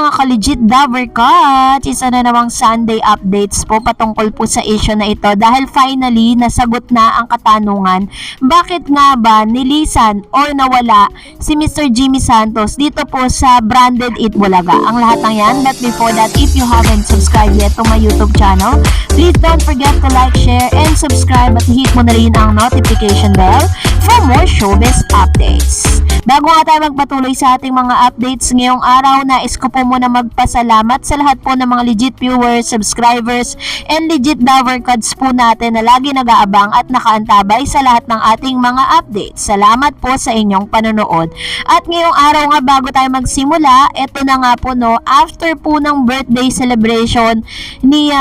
mga ka-legit Dabber Cats, isa na namang Sunday updates po patungkol po sa issue na ito dahil finally nasagot na ang katanungan bakit nga ba nilisan or nawala si Mr. Jimmy Santos dito po sa Branded Eat Bulaga. Ang lahat ng yan, but before that, if you haven't subscribed yet to my YouTube channel, please don't forget to like, share, and subscribe at hit mo na rin ang notification bell for more showbiz updates. Bago nga tayo magpatuloy sa ating mga updates ngayong araw, nais ko po muna magpasalamat sa lahat po ng mga legit viewers, subscribers, and legit Dabber Cats po natin na lagi nag-aabang at nakaantabay sa lahat ng ating mga updates. Salamat po sa inyong panonood. At ngayong araw nga bago tayo magsimula, eto na nga po no, after po ng birthday celebration ni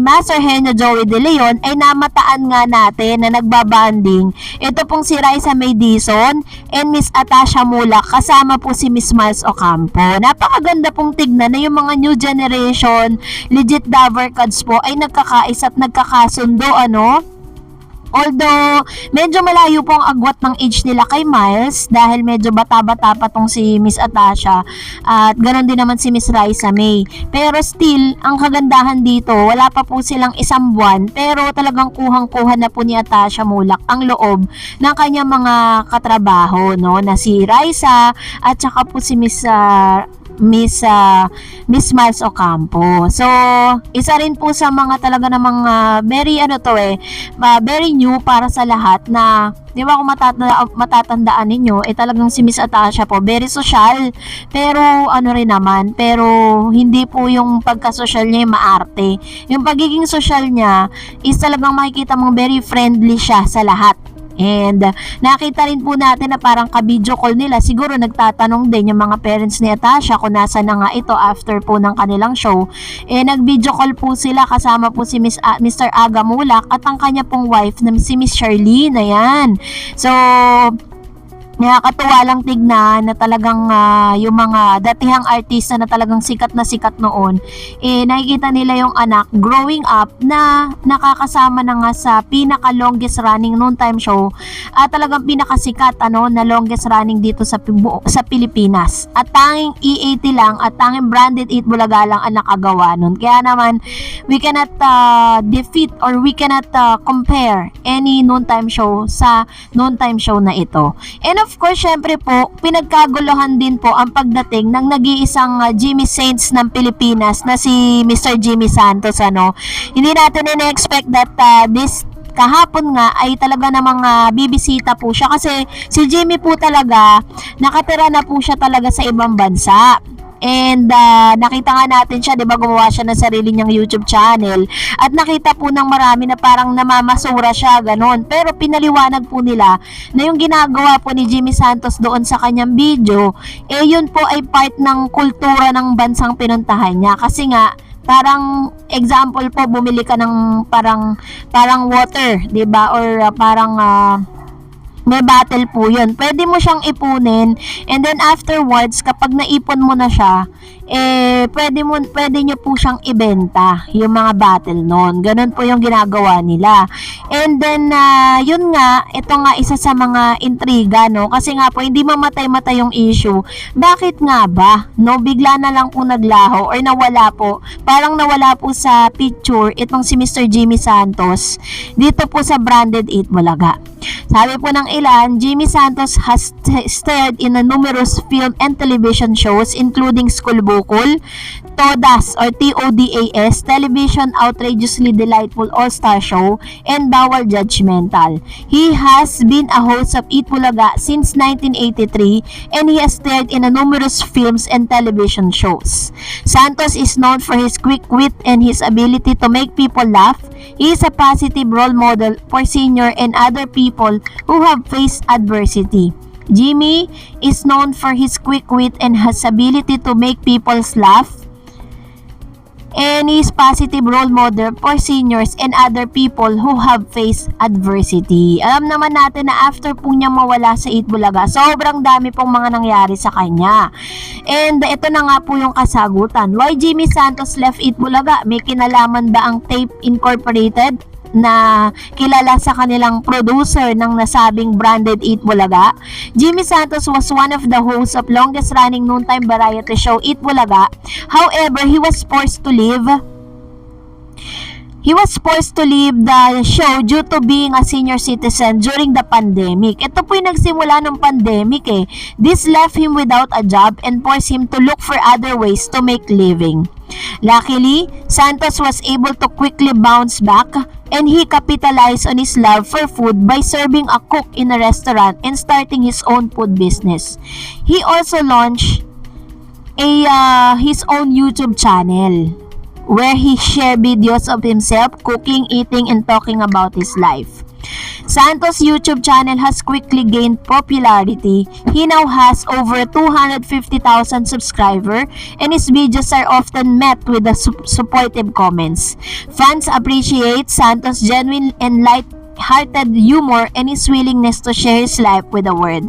Master Henyo Joey De Leon ay namataan nga natin na nagbabanding. Ito pong si Raisa May Dizon and Miss Atasha Mulak kasama po si Miss Miles Ocampo. Napakaganda pong tignan na yung mga new generation legit Dabber Cats po ay nagkakais at nagkakasundo Although, medyo malayo po ang agwat ng age nila kay Miles dahil medyo bata-bata pa tong si Miss Atasha at ganoon din naman si Miss Raisa May. Pero still, ang kagandahan dito, wala pa po silang isang buwan pero talagang kuhang-kuha na po ni Atasha Mulak ang loob ng kanyang mga katrabaho, no? Na si Raisa at saka po si Miss Miles Ocampo. So, isa rin po sa mga talaga namang very new para sa lahat na, di ba kung matatandaan ninyo, talagang si Miss Atasha po, very social, pero pero hindi po yung pagka-social niya yung maarte. Yung pagiging social niya is talagang makikita mong very friendly siya sa lahat. And nakita rin po natin na parang ka-video call nila, siguro nagtatanong din yung mga parents ni Atasha kung nasa na nga ito after po ng kanilang show. Nag-video call po sila kasama po si Mr. Aga Mulak at ang kanya pong wife na si Miss Charlene. Ayan. So, nakakatuwa lang tignan na talagang yung mga datihang artista na talagang sikat na sikat noon, nakikita nila yung anak growing up na nakakasama na nga sa pinaka longest running noontime show at talagang pinakasikat na longest running dito sa Pilipinas. At tanging E80 lang at tanging Branded Eat Bulaga lang ang nakagawa nun. Kaya naman we cannot defeat or we cannot compare any noontime show sa noontime show na ito. And of course, syempre po, pinagkaguluhan din po ang pagdating ng nag-iisang Jimmy Saints ng Pilipinas na si Mr. Jimmy Santos. Hindi natin in-expect that this kahapon nga ay talaga namang bibisita po siya kasi si Jimmy po talaga nakatira na po siya talaga sa ibang bansa. And nakita nga natin siya, 'di ba, gumawa siya ng sarili niyang YouTube channel at nakita po ng marami na parang namamasura siya ganon. Pero pinaliwanag po nila na yung ginagawa po ni Jimmy Santos doon sa kanyang video, yun po ay part ng kultura ng bansang pinuntahan niya. Kasi nga parang example po, bumili ka ng parang water, 'di ba? Or parang may bottle po yun. Pwede mo siyang ipunin and then afterwards, kapag naipon mo na siya, pwede nyo po siyang ibenta yung mga bottle nun. Ganun po yung ginagawa nila. And then, yun nga, ito nga isa sa mga intriga, no? Kasi nga po, hindi mamatay-matay yung issue. Bakit nga ba? No? Bigla na lang po naglaho or nawala po. Parang nawala po sa picture itong si Mr. Jimmy Santos dito po sa Branded Eat Bulaga. Sabi po ng ilan, Jimmy Santos has starred in numerous film and television shows including School Bukol, Todas or TODAS, Television Outrageously Delightful All-Star Show, and Bawal Judgmental. He has been a host of Eat Bulaga since 1983 and he has starred in numerous films and television shows. Santos is known for his quick wit and his ability to make people laugh. He is a positive role model for senior and other people who have faced adversity. Jimmy is known for his quick wit and his ability to make people laugh. And he is positive role model for seniors and other people who have faced adversity. Alam naman natin na after po niya mawala sa Eat Bulaga, sobrang dami pong mga nangyari sa kanya. And ito na nga po yung kasagutan. Why Jimmy Santos left Eat Bulaga? May kinalaman ba ang Tape Incorporated? na kilala sa kanilang producer ng nasabing branded Eat Bulaga. Jimmy Santos was one of the hosts of longest running noontime variety show Eat Bulaga. However, he was forced to leave the show due to being a senior citizen during the pandemic. Ito po yung nagsimula ng pandemic eh. This left him without a job and forced him to look for other ways to make living. Luckily, Santos was able to quickly bounce back and he capitalized on his love for food by serving a cook in a restaurant and starting his own food business. He also launched his own YouTube channel where he shared videos of himself cooking, eating, and talking about his life. Santos' YouTube channel has quickly gained popularity. He now has over 250,000 subscribers and his videos are often met with the supportive comments. Fans appreciate Santos' genuine and light-hearted humor and his willingness to share his life with the world.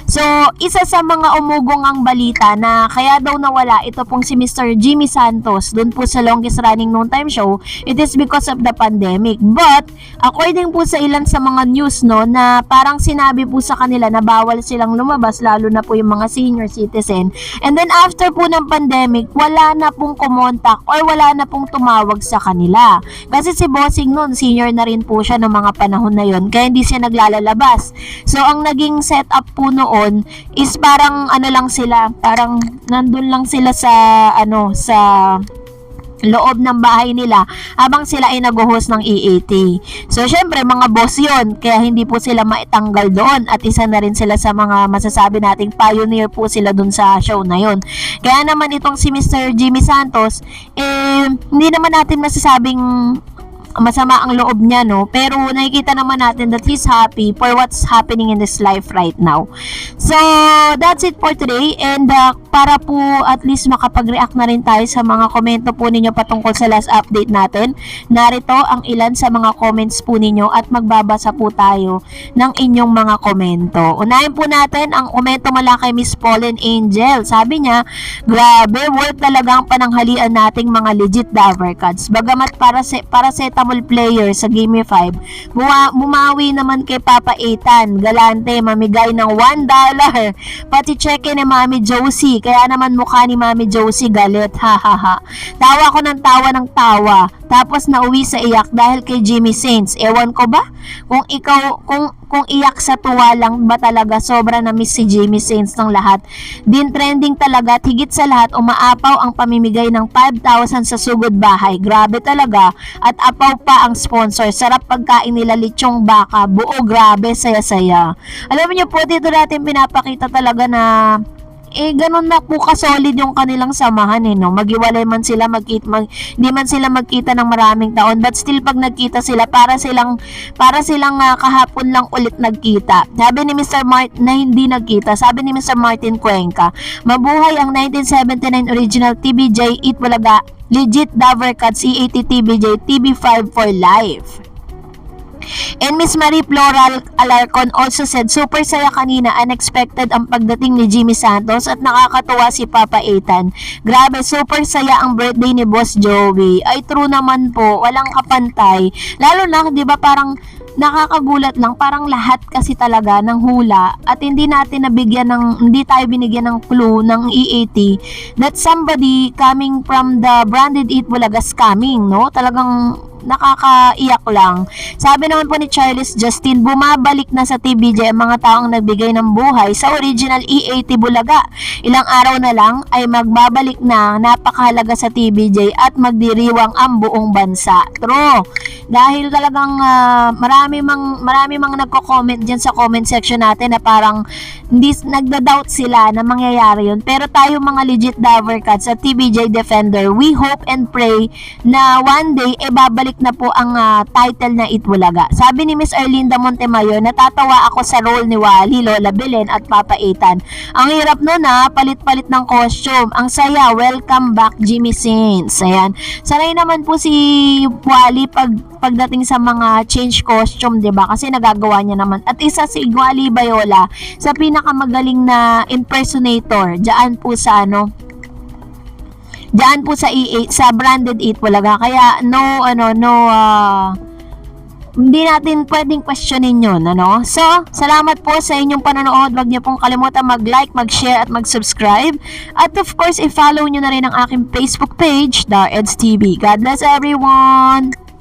So, isa sa mga umugong ang balita na kaya daw nawala ito pong si Mr. Jimmy Santos dun po sa longest running noontime show, it is because of the pandemic. But, according po sa ilan sa mga news no, na parang sinabi po sa kanila na bawal silang lumabas, lalo na po yung mga senior citizen. And then after po ng pandemic, wala na pong kumontak or wala na pong tumawag sa kanila. Kasi si Bossing noon, senior na rin po siya ng mga panahon na yon, kaya hindi siya naglalalabas. So, ang naging setup po noon is parang ano lang sila, parang nandun lang sila sa sa loob ng bahay nila habang sila ay nag-host ng EAT. So syempre mga boss yon, kaya hindi po sila maitanggal doon at isa na rin sila sa mga masasabi nating pioneer po sila dun sa show na yon. Kaya naman itong si Mr. Jimmy Santos hindi naman natin masasabing masama ang loob niya, no? Pero nakikita naman natin that he's happy for what's happening in his life right now. So, that's it for today. And para po at least makapag-react na rin tayo sa mga komento po ninyo patungkol sa last update natin, narito ang ilan sa mga comments po ninyo at magbabasa po tayo ng inyong mga komento. Unahin po natin ang komento mula kay Miss Pauline Angel. Sabi niya, grabe, worth talaga ang pananghalian nating mga legit Daver Cards. Bagamat para sa player sa Game 5, bumawi naman kay Papa Ethan, galante, mamigay ng $1. Pati check ni Mami Josie, kaya naman mukha ni Mami Josie galit, hahaha. Tawa ko ng tawa, tapos nauwi sa iyak dahil kay Jimmy Saints. Ewan ko ba? Kung iyak sa tuwa lang ba talaga, sobra na miss si Jimmy Saints ng lahat. Din trending talaga at higit sa lahat, umaapaw ang pamimigay ng 5,000 sa sugod bahay. Grabe talaga. At apaw pa ang sponsor. Sarap pagkain nila lechong baka. Buo, grabe, saya-saya. Alam niyo po, dito natin pinapakita talaga na ganun na po kasolid yung kanilang samahan no. Maghiwalay man sila, hindi man sila magkita ng maraming taon, but still pag nagkita sila, para silang kahapon lang ulit nagkita. Sabi ni Mr. na hindi nagkita, sabi ni Mr. Martin Cuenca, mabuhay ang 1979 original TBJ Eat Bulaga legit Daver Cards EAT TBJ TV5 for life. And Miss Marie Floral Alarcon also said, super saya kanina, unexpected ang pagdating ni Jimmy Santos at nakakatuwa si Papa Ethan. Grabe, super saya ang birthday ni Boss Joey. Ay true naman po, walang kapantay. Lalo na, di ba, parang nakakagulat lang, parang lahat kasi talaga ng hula at hindi tayo binigyan ng clue ng EAT that somebody coming from the branded Eat Bulaga coming, no? Talagang nakakaiyak lang. Sabi naman po ni Charles Justin, bumabalik na sa TBJ ang mga taong nagbigay ng buhay sa original EAT Bulaga. Ilang araw na lang ay magbabalik na, napakahalaga sa TBJ at magdiriwang ang buong bansa. True. Dahil talagang marami mang nagko-comment diyan sa comment section natin na parang nagda-doubt sila na mangyayari yun. Pero tayo mga legit Daver Cards sa TBJ Defender, we hope and pray na one day babalik na po ang title na Eat Bulaga. Sabi ni Miss Erlinda Montemayor, natatawa ako sa role ni Wally, Lola Belen at Papa Ethan. Ang hirap nun palit-palit ng costume. Ang saya, welcome back Jimmy Saints. Ayan. Sanay naman po si Wally pagdating sa mga change costume, 'di ba? Kasi nagagawa niya naman. At isa si Wally Bayola sa pinakamagaling na impersonator diyan po sa sa branded Eat Bulaga. Kaya no hindi natin pwedeng questionin yun, ano? So, salamat po sa inyong panonood. Huwag niyo pong kalimutan mag-like, mag-share, at mag-subscribe. At of course, i-follow niyo na rin ang aking Facebook page, DarEds TV. God bless everyone!